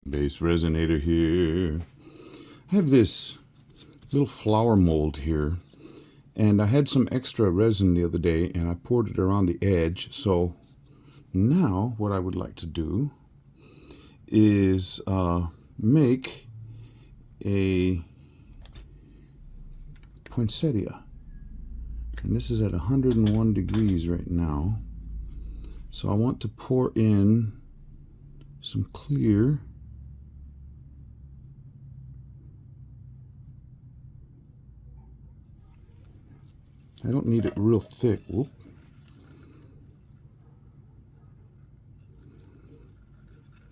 BassResinator here. I have this little flower mold here, and I had some extra resin the other day and I poured it around the edge. So now what I would like to do is make a poinsettia, and this is at 101 degrees right now. So I want to pour in some clear I don't need it real thick. Whoop.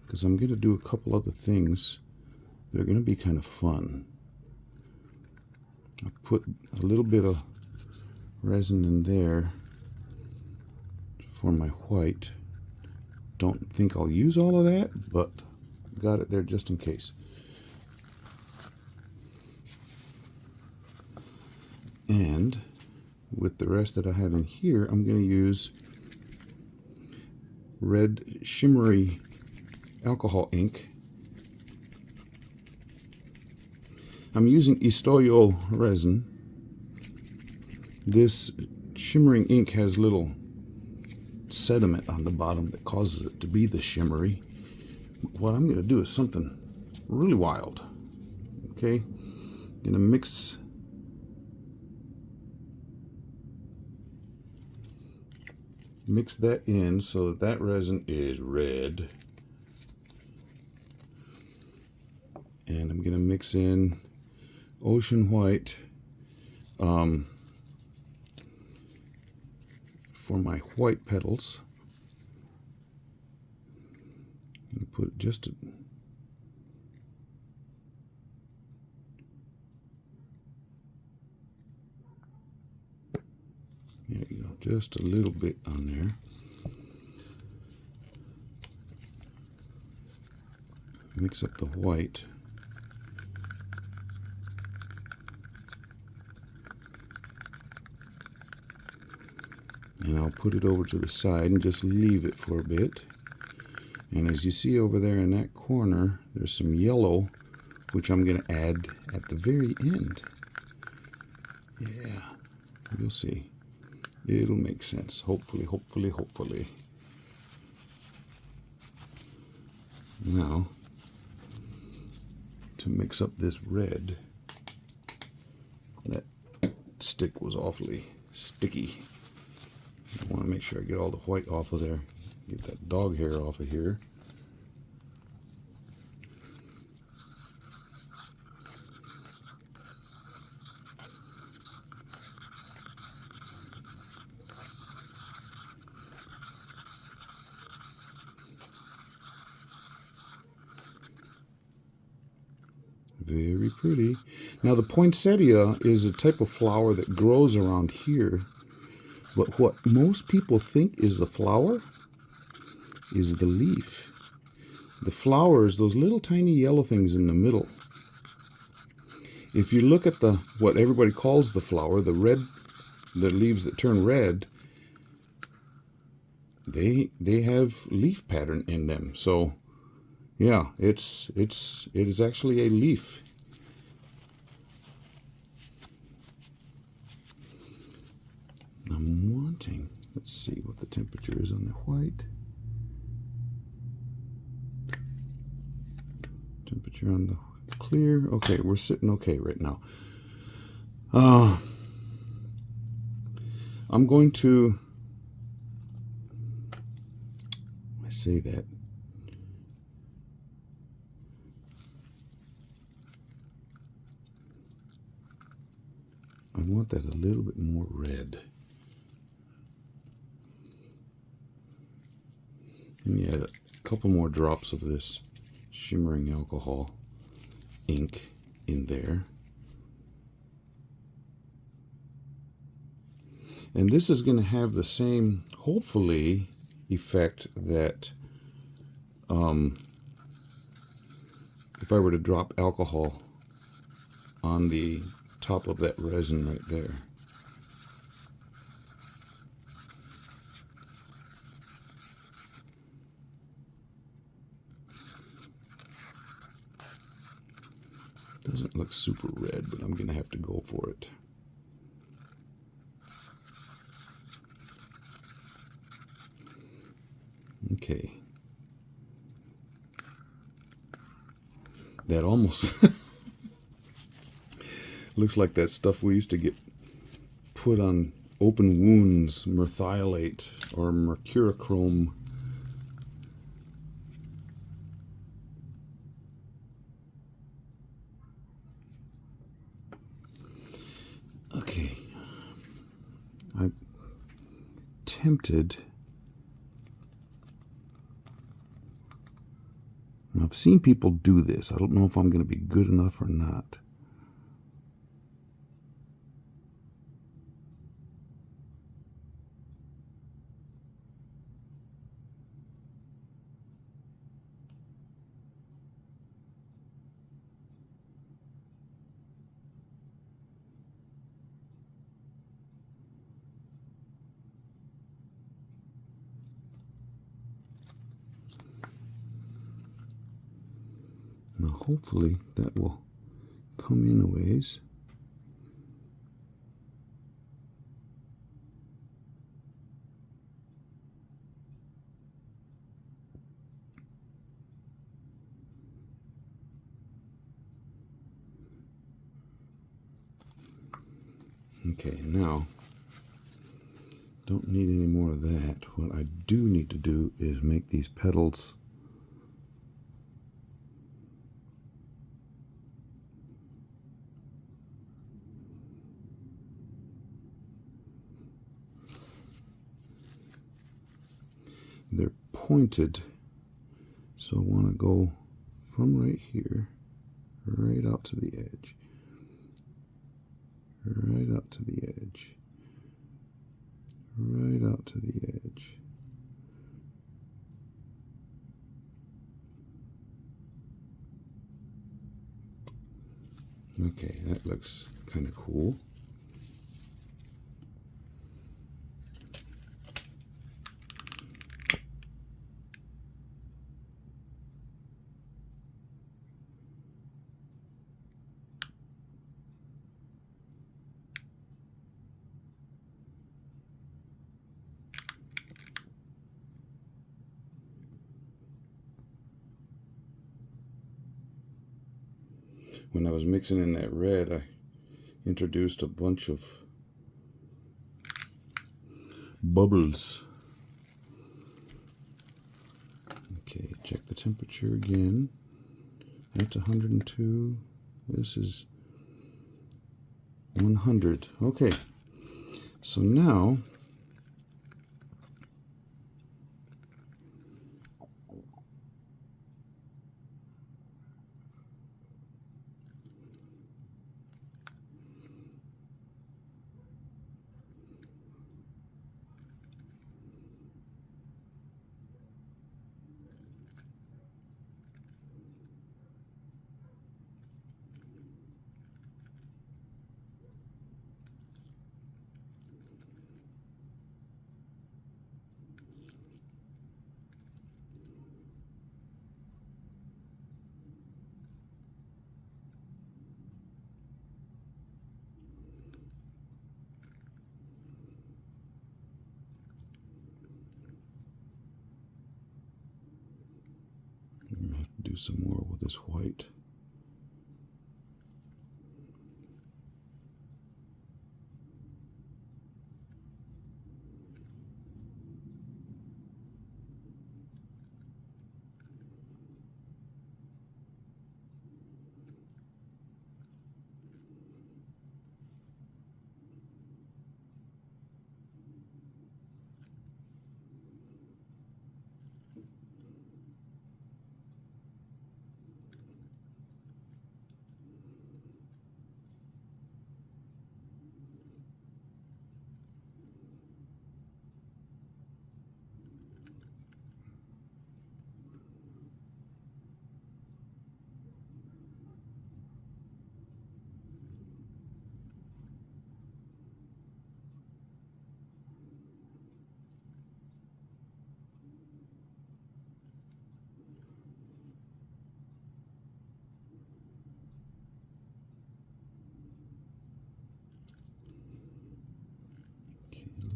Because I'm going to do a couple other things that are going to be kind of fun. I put a little bit of resin in there for my white. Don't think I'll use all of that, but got it there just in case. And with the rest that I have in here, I'm going to use red shimmery alcohol ink. I'm using Estoyo resin. This shimmering ink has little sediment on the bottom that causes it to be the shimmery. What I'm going to do is something really wild. Okay, I'm going to mix that in so that resin is red. And I'm going to mix in ocean white for my white petals. And put just a there you go, just a little bit on there. Mix up the white. And I'll put it over to the side and just leave it for a bit. And as you see over there in that corner, there's some yellow, which I'm going to add at the very end. Yeah, you'll see. It'll make sense. Hopefully, hopefully, hopefully. Now, to mix up this red, that stick was awfully sticky. I want to make sure I get all the white off of there. Get that dog hair off of here. Very pretty. Now the poinsettia is a type of flower that grows around here. But what most people think is the flower is the leaf. The flower is those little tiny yellow things in the middle. If you look at the what everybody calls the flower, the leaves that turn red, they have leaf pattern in them. So yeah, it is actually a leaf. I'm wanting, let's see what the temperature is on the white. Temperature on the clear. Okay, we're sitting okay right now. I'm going to, I say that. I want that a little bit more red. Let me add a couple more drops of this shimmering alcohol ink in there. And this is going to have the same, hopefully, effect that if I were to drop alcohol on the top of that resin right there. Doesn't look super red, but I'm going to have to go for it. Okay. That almost looks like that stuff we used to get put on open wounds, merthiolate or mercurochrome. Okay. I'm tempted. I've seen people do this. I don't know if I'm going to be good enough or not. Now hopefully that will come in a ways. Okay, now, don't need any more of that. What I do need to do is make these petals they're pointed, so I want to go from right here right out to the edge, right out to the edge, right out to the edge. Okay, that looks kind of cool. When I was mixing in that red, I introduced a bunch of bubbles. Okay, check the temperature again. That's 102. This is 100. Okay, so now I'm gonna have to do some more with this white.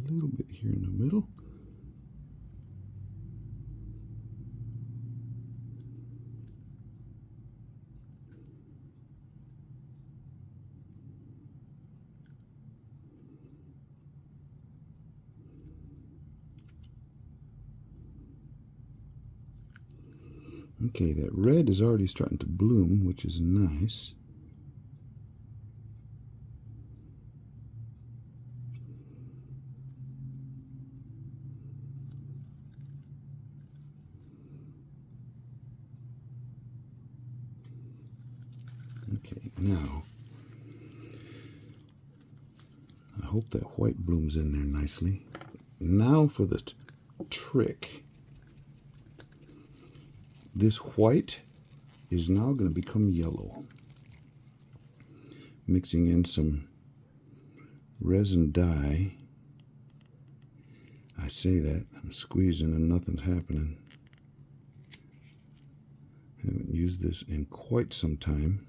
a little bit here in the middle. Okay, that red is already starting to bloom, which is nice. Okay, now, I hope that white blooms in there nicely. Now for the trick. This white is now going to become yellow. Mixing in some resin dye. I say that, I'm squeezing and nothing's happening. Haven't used this in quite some time.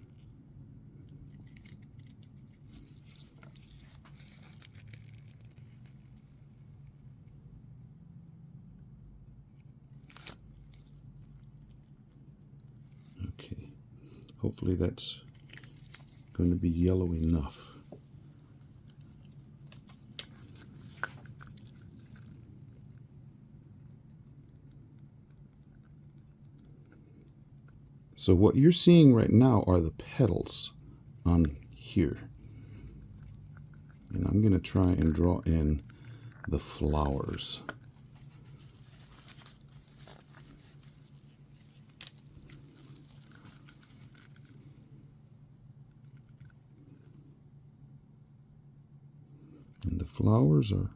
Okay, hopefully that's going to be yellow enough. So what you're seeing right now are the petals on here. And I'm going to try and draw in the flowers. And the flowers are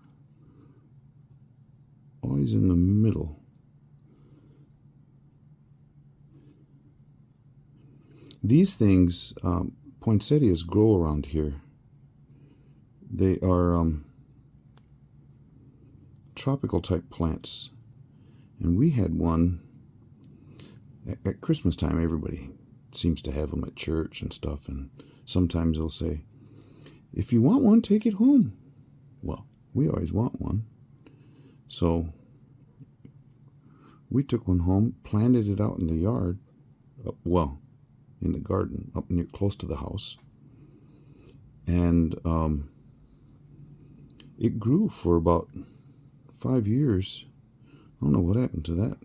always in the middle. These things, poinsettias, grow around here. They are tropical type plants. And we had one at Christmas time. Everybody seems to have them at church and stuff. And sometimes they'll say, if you want one, take it home. Well, we always want one. So we took one home, planted it out in the yard. Well, in the garden up near close to the house, and it grew for about 5 years. I don't know what happened to that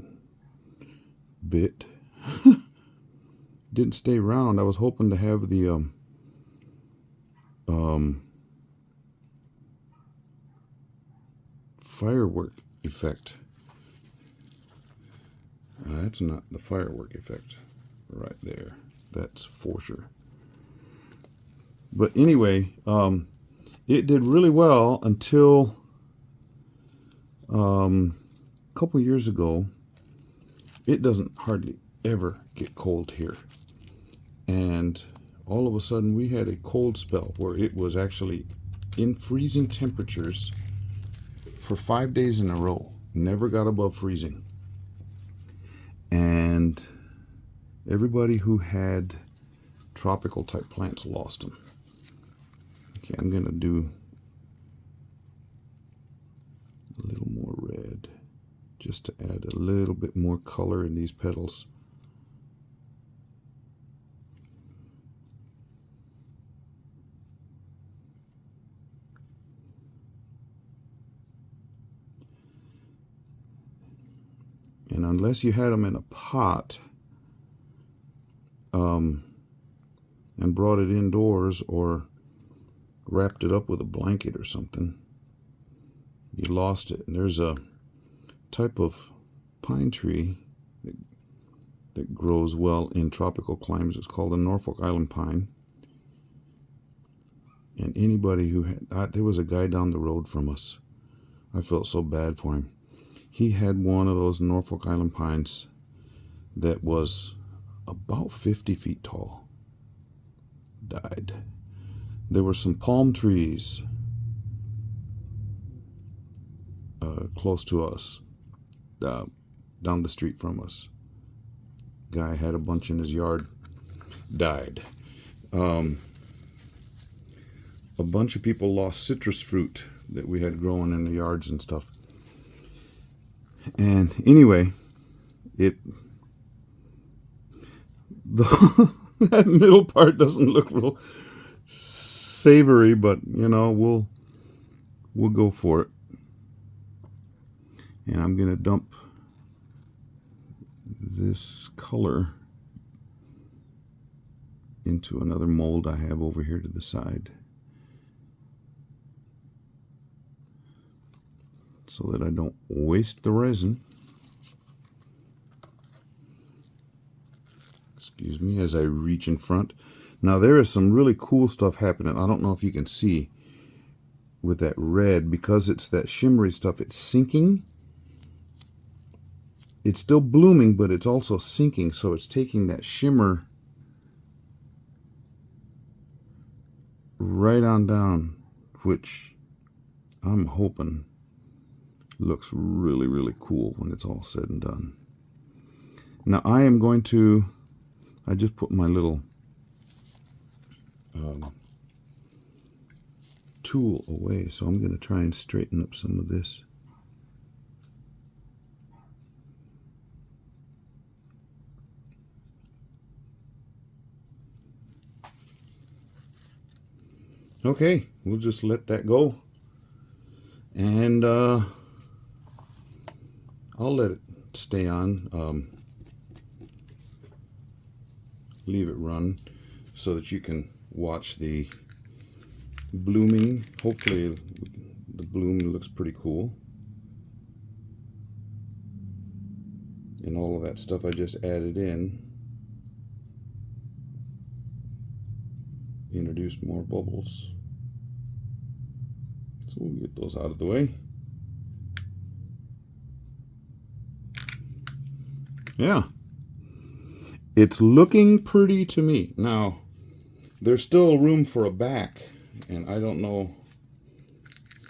bit. Didn't stay around. I was hoping to have the firework effect. That's not the firework effect right there. That's for sure. But anyway, it did really well until a couple years ago. It doesn't hardly ever get cold here. And all of a sudden we had a cold spell where it was actually in freezing temperatures for 5 days in a row. Never got above freezing. And everybody who had tropical type plants lost them. Okay, I'm going to do a little more red just to add a little bit more color in these petals. And unless you had them in a pot, and brought it indoors or wrapped it up with a blanket or something, you lost it. And there's a type of pine tree that grows well in tropical climates. It's called a Norfolk Island pine. And anybody who had, there was a guy down the road from us. I felt so bad for him. He had one of those Norfolk Island pines that was about 50 feet tall. Died. There were some palm trees close to us, down the street from us. Guy had a bunch in his yard. Died. A bunch of people lost citrus fruit that we had growing in the yards and stuff. And anyway, that middle part doesn't look real savory, but you know, we'll go for it. And I'm gonna dump this color into another mold I have over here to the side, so that I don't waste the resin. Excuse me as I reach in front. Now there is some really cool stuff happening. I don't know if you can see with that red, because it's that shimmery stuff, it's sinking. It's still blooming, but it's also sinking, so it's taking that shimmer right on down, which I'm hoping looks really, really cool when it's all said and done. Now I am going to, I just put my little tool away, so I'm going to try and straighten up some of this. Okay, we'll just let that go, and I'll let it stay on, leave it run so that you can watch the blooming. Hopefully the bloom looks pretty cool, and all of that stuff I just added in introduced more bubbles, so we'll get those out of the way. Yeah, it's looking pretty to me. Now there's still room for a back, and I don't know,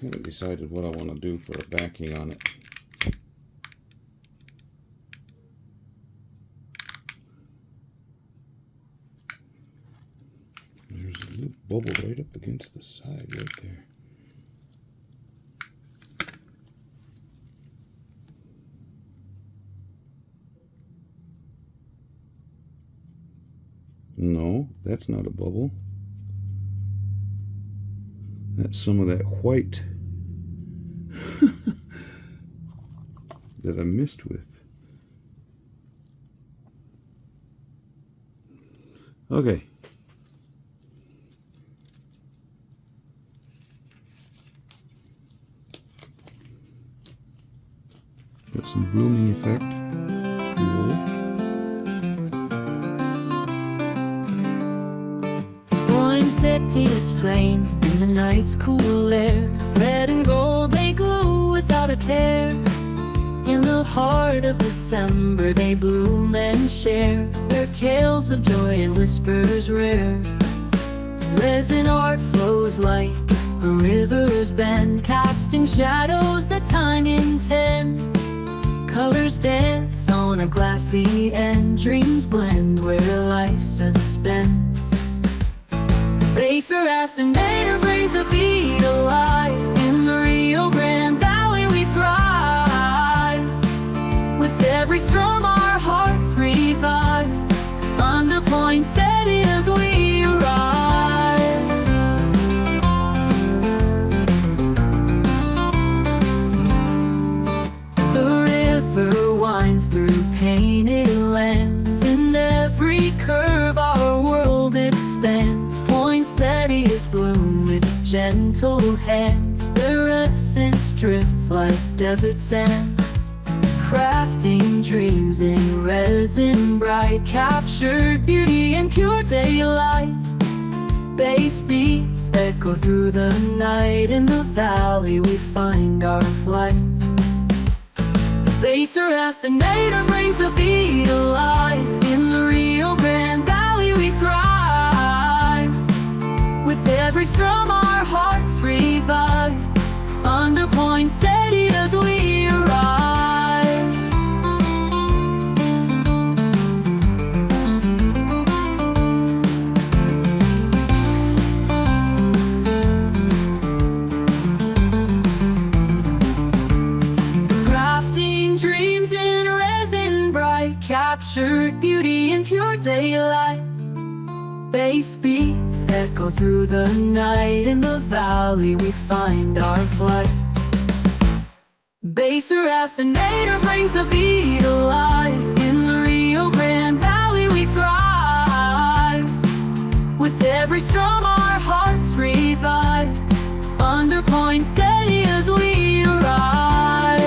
I haven't decided what I want to do for a backing on it. There's a little bubble right up against the side right there. No, that's not a bubble. That's some of that white that I missed with. Okay. Got some blooming effect. Cool. Poinsettias flame in the night's cool air. Red and gold they glow without a care. In the heart of December they bloom and share their tales of joy and whispers rare. Resin art flows like a river's bend, casting shadows that time intends. Colors dance on a glassy end, dreams blend where life suspends. BassResinator brings the beat alive. In the Rio Grande Valley we thrive. With every strum our hearts revive. Under poinsettias we arrive. The river winds through painted lands. In every curve our world expands. Poinsettias bloom with gentle hands. Their essence drifts like desert sands. Crafting dreams in resin bright. Captured beauty in pure daylight. Bass beats echo through the night. In the valley we find our flight. BassResinator brings the beat alive. In the Rio Grande Valley we thrive. With every strum our hearts revive. Under poinsettias we arrive. sacred beauty in pure daylight. Bass beats echo through the night. In the valley we find our flight. BassResinator brings the beat alive. In the Rio Grande Valley we thrive. With every strum our hearts revive. Under poinsettias we arrive.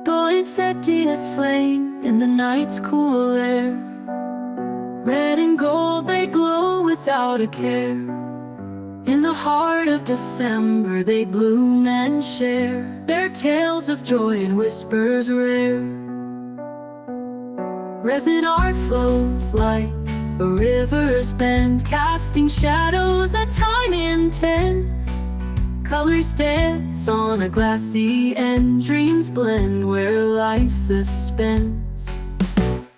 Poinsettias flame in the night's cool air. Red and gold they glow without a care. In the heart of December they bloom and share their tales of joy and whispers rare. Resin art flows like a river's bend, casting shadows that time intends. Colors dance on a glassy end, dreams blend where life suspends.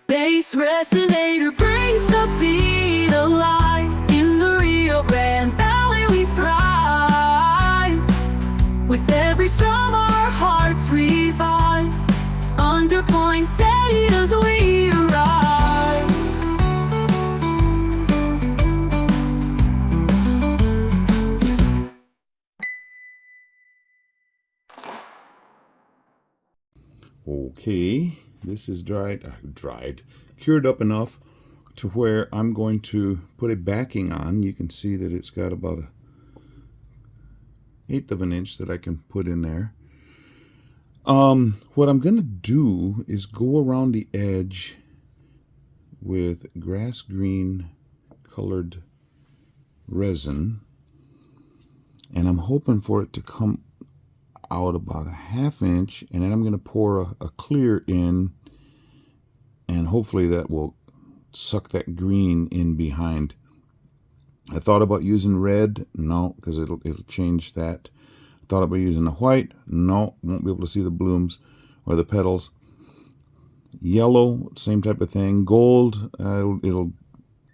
BassResinator brings the beat alive. In the Rio Grande Valley we thrive. With every strum our hearts revive. Under poinsettias we arrive. Okay, this is cured up enough to where I'm going to put a backing on. You can see that it's got about 1/8 of an inch that I can put in there. What I'm going to do is go around the edge with grass green colored resin, and I'm hoping for it to come out about 1/2 inch, and then I'm going to pour a clear in, and hopefully that will suck that green in behind. I thought about using red, no, because it'll change that. I thought about using the white, no, won't be able to see the blooms or the petals. Yellow, same type of thing. Gold, it'll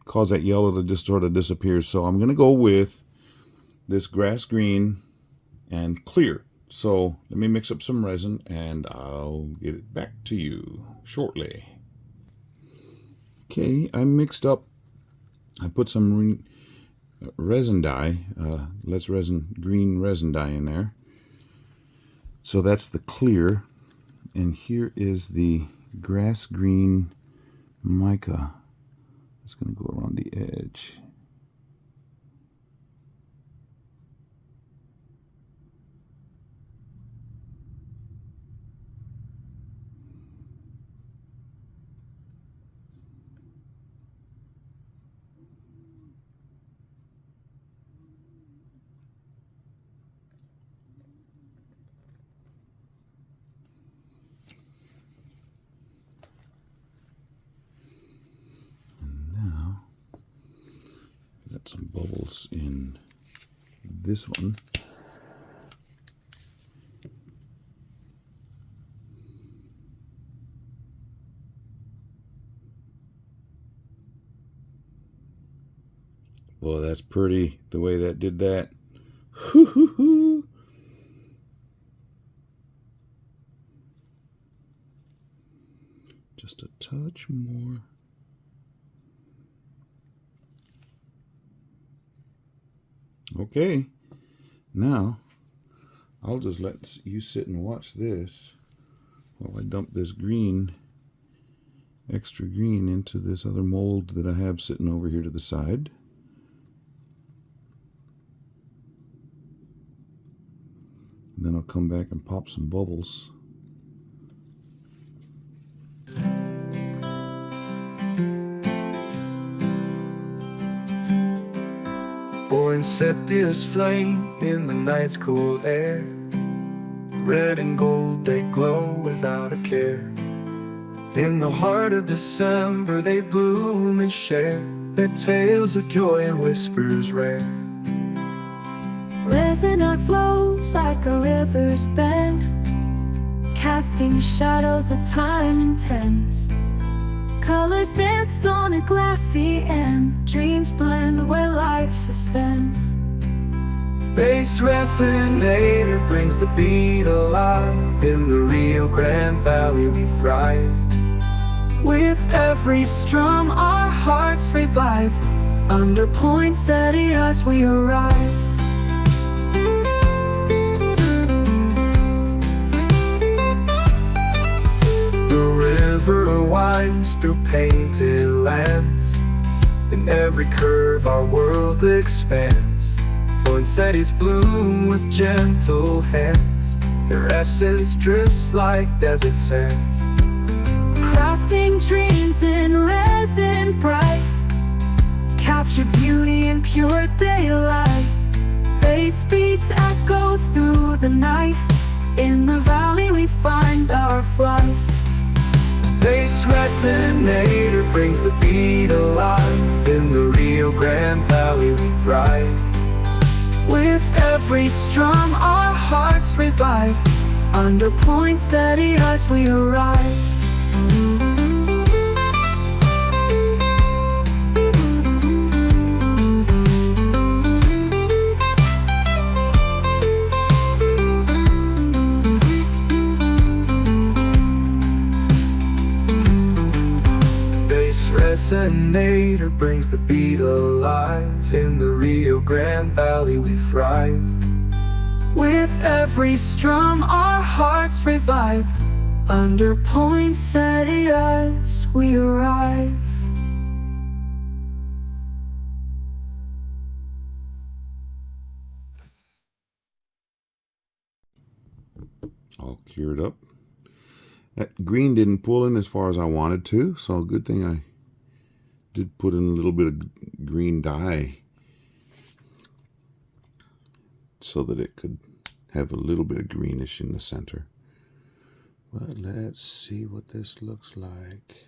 cause that yellow to just sort of disappear. So I'm going to go with this grass green and clear. So let me mix up some resin and I'll get it back to you shortly. Okay, I mixed up, I put some resin dye, green resin dye in there. So that's the clear, and here is the grass green mica. It's going to go around the edge. Got some bubbles in this one. Well, that's pretty, the way that did that. Just a touch more. Okay, now I'll just let you sit and watch this while I dump this extra green into this other mold that I have sitting over here to the side. And then I'll come back and pop some bubbles. Poinsettias flame in the night's cool air. Red and gold they glow without a care. In the heart of December they bloom and share their tales of joy and whispers rare. Resin art flows like a river's bend, casting shadows that time intends. Colors dance on a glassy end, dreams blend where life suspends. BassResinator brings the beat alive. In the Rio Grande Valley we thrive. With every strum our hearts revive. Under poinsettias we arrive. The river winds through painted lands. In every curve our world expands. Poinsettias bloom with gentle hands. Their essence drifts like desert sands. Crafting dreams in resin bright, capture beauty in pure daylight. Bass beats echo through the night. In the valley we find our flight. BassResinator brings the beat alive. In the Rio Grande Valley we thrive. With every strum our hearts revive. Under poinsettias we arrive. BassResinator brings the beat alive. In the Rio Grande Valley we thrive. With every strum our hearts revive. Under poinsettias we arrive. All cured up. That green didn't pull in as far as I wanted to, so good thing I did put in a little bit of green dye so that it could have a little bit of greenish in the center. But let's see what this looks like.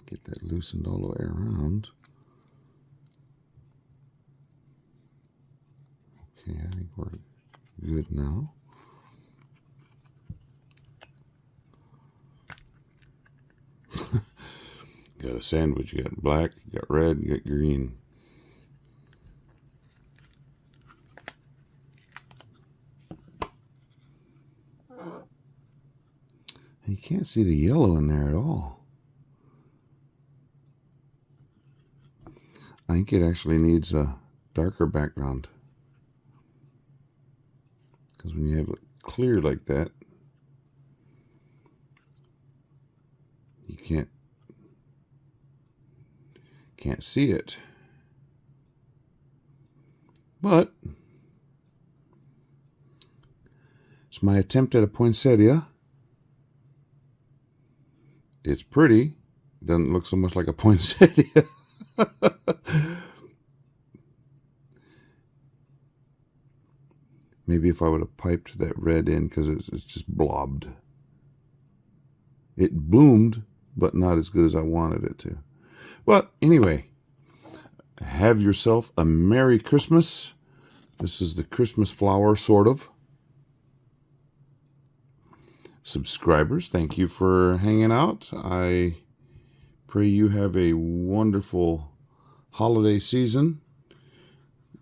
Get that loosened all the way around. Okay, I think we're good now. Got a sandwich. You got black, you got red, you got green. You can't see the yellow in there at all. I think it actually needs a darker background. Because when you have it clear like that, you can't see it. But it's my attempt at a poinsettia. It's pretty. It doesn't look so much like a poinsettia. Maybe if I would have piped that red in, because it's just blobbed. It bloomed, but not as good as I wanted it to. But anyway, have yourself a Merry Christmas. This is the Christmas flower, sort of. Subscribers, thank you for hanging out. I pray you have a wonderful holiday season,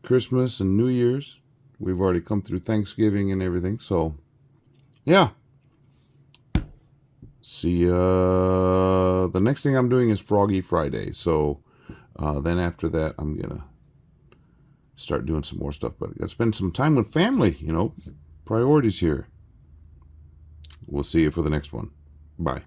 Christmas and New Year's. We've already come through Thanksgiving and everything, so yeah. See ya. The next thing I'm doing is Froggy Friday, so then after that I'm gonna start doing some more stuff, but I gotta spend some time with family, priorities here. We'll see you for the next one. Bye.